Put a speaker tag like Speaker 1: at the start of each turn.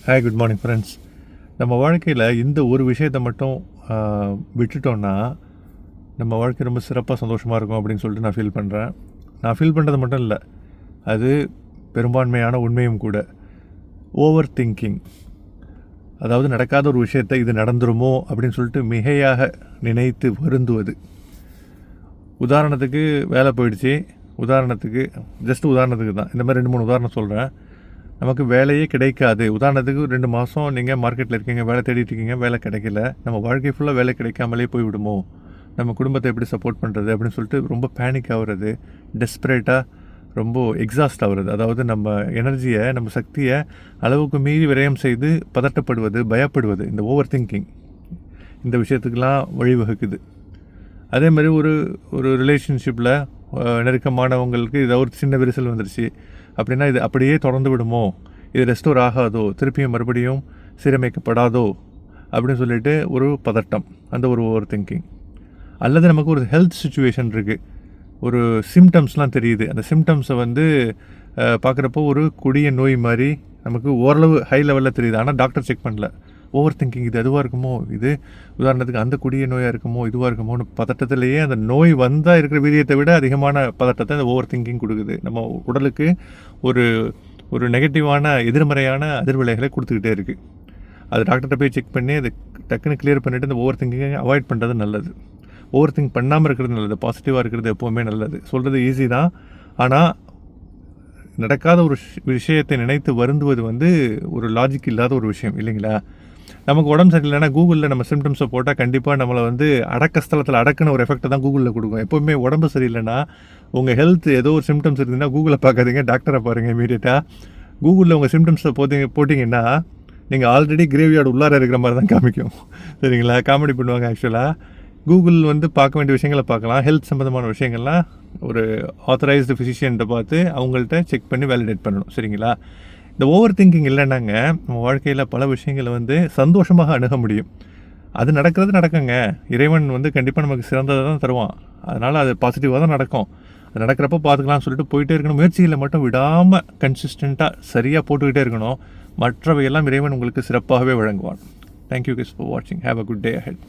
Speaker 1: Hi, good morning friends. நம்ம வாழ்க்கையில் இந்த ஒரு விஷயத்தை மட்டும் விட்டுட்டோன்னா நம்ம வாழ்க்கை ரொம்ப சிறப்பாக சந்தோஷமாக இருக்கும் அப்படின்னு சொல்லிட்டு நான் ஃபீல் பண்ணுறேன். நான் ஃபீல் பண்ணுறது மட்டும் இல்லை, அது பெரும்பான்மையான உண்மையும் கூட. ஓவர் திங்கிங், அதாவது நடக்காத ஒரு விஷயத்தை இது நடந்துருமோ அப்படின்னு சொல்லிட்டு மிகையாக நினைத்து வருந்துவது. உதாரணத்துக்கு வேலை போயிடுச்சு, உதாரணத்துக்கு தான் இந்த மாதிரி 2-3 உதாரணம் சொல்கிறேன். நமக்கு வேலையே கிடைக்காது. உதாரணத்துக்கு 2 மாதம் நீங்கள் மார்க்கெட்டில் இருக்கீங்க, வேலை தேடிட்டு இருக்கீங்க, வேலை கிடைக்கல. நம்ம வாழ்க்கை ஃபுல்லாக வேலை கிடைக்காமலே போய்விடுமோ, நம்ம குடும்பத்தை எப்படி சப்போர்ட் பண்ணுறது அப்படின்னு சொல்லிட்டு ரொம்ப பேனிக் ஆகுறது, டெஸ்பரேட்டாக ரொம்ப எக்ஸாஸ்ட் ஆகுறது. அதாவது நம்ம எனர்ஜியை, நம்ம சக்தியை அளவுக்கு மீறி விரயம் செய்து பதட்டப்படுவது, பயப்படுவது. இந்த ஓவர் திங்கிங் இந்த விஷயத்துக்கெலாம் வழிவகுக்குது. அதே மாதிரி ஒரு ரிலேஷன்ஷிப்பில் நெருக்கமானவங்களுக்கு ஏதோ ஒரு சின்ன விரிசல் வந்துருச்சு அப்படின்னா, இது அப்படியே தொடர்ந்து விடுமோ, இது ரெஸ்டோர் ஆகாதோ, திருப்பியும் மறுபடியும் சீரமைக்கப்படாதோ அப்படின்னு சொல்லிட்டு ஒரு பதட்டம், அந்த ஒரு ஓவர் திங்கிங். அல்லது நமக்கு ஒரு ஹெல்த் சுச்சுவேஷன் இருக்குது, ஒரு சிம்டம்ஸ்லாம் தெரியுது. அந்த சிம்டம்ஸை பார்க்குறப்போ ஒரு கொடிய நோய் மாதிரி நமக்கு ஓரளவு ஹை லெவலில் தெரியுது. ஆனால் டாக்டர் செக் பண்ணல. ஓவர் திங்கிங், இது அதுவாக இருக்குமோ, இது உதாரணத்துக்கு அந்த கொடிய நோயாக இருக்குமோ, இதுவாக இருக்குமோன்னு பதட்டத்திலேயே அந்த நோய் வந்தால் இருக்கிற வீரியத்தை விட அதிகமான பதட்டத்தை அந்த ஓவர் திங்கிங் கொடுக்குது. நம்ம உடலுக்கு ஒரு நெகட்டிவான எதிர்மறையான அதிர்வலைகளை கொடுத்துக்கிட்டே இருக்குது. அது டாக்டர்கிட்ட போய் செக் பண்ணி அதை டக்குன்னு கிளியர் பண்ணிவிட்டு அந்த ஓவர் திங்கிங்கை அவாய்ட் பண்ணுறது நல்லது. ஓவர் திங்க் பண்ணாமல் இருக்கிறது நல்லது. பாசிட்டிவாக இருக்கிறது எப்போவுமே நல்லது. சொல்கிறது ஈஸி தான், ஆனால் நடக்காத ஒரு விஷயத்தை நினைத்து வருந்துவது ஒரு லாஜிக் இல்லாத ஒரு விஷயம் இல்லைங்களா? நமக்கு உடம்பு சரியில்லைன்னா கூகுளில் நம்ம சிம்டம்ஸை போட்டால் கண்டிப்பாக நம்மளை அடக்க ஸ்தலத்தில் அடக்குன ஒரு எஃபெக்ட்டை தான் கூகுளில் கொடுக்கும். எப்போவுமே உடம்பு சரியில்லைன்னா, உங்கள் ஹெல்த் ஏதோ ஒரு சிம்டம்ஸ் இருக்குதுன்னா கூகுளை பார்க்காதீங்க, டாக்டரை பாருங்கள் இமீடியட்டாக. கூகுளில் உங்கள் சிம்டம்ஸை போட்டிங்கன்னா நீங்கள் ஆல்ரெடி கிரேவியார்டு உள்ளார இருக்கிற மாதிரி தான் காமிக்கும். சரிங்களா? காமெடி பண்ணுவாங்க. ஆக்சுவலாக கூகுள் பார்க்க வேண்டிய விஷயங்களை பார்க்கலாம். ஹெல்த் சம்மந்தமான விஷயங்கள்லாம் ஒரு ஆத்தரைஸ்டு ஃபிசிஷியன்ட்ட பார்த்து அவங்கள்ட்ட செக் பண்ணி வேலிடேட் பண்ணணும். சரிங்களா? இந்த ஓவர் திங்கிங் இல்லைன்னாங்க நம்ம வாழ்க்கையில் பல விஷயங்களை சந்தோஷமாக அணுக முடியும். அது நடக்குங்க. இறைவன் கண்டிப்பாக நமக்கு சிறந்ததை தான் தருவான். அதனால் அது பாசிட்டிவாக தான் நடக்கும். அது நடக்கிறப்ப பார்த்துக்கலாம்னு சொல்லிட்டு போயிட்டே இருக்கணும். முயற்சியில் மட்டும் விடாமல் கன்சிஸ்டண்ட்டாக சரியாக போட்டுக்கிட்டே இருக்கணும். மற்றவையெல்லாம் இறைவன் உங்களுக்கு சிறப்பாகவே வழங்குவான். தேங்க்யூ கைஸ் ஃபார் வாட்சிங். Have a good day ahead.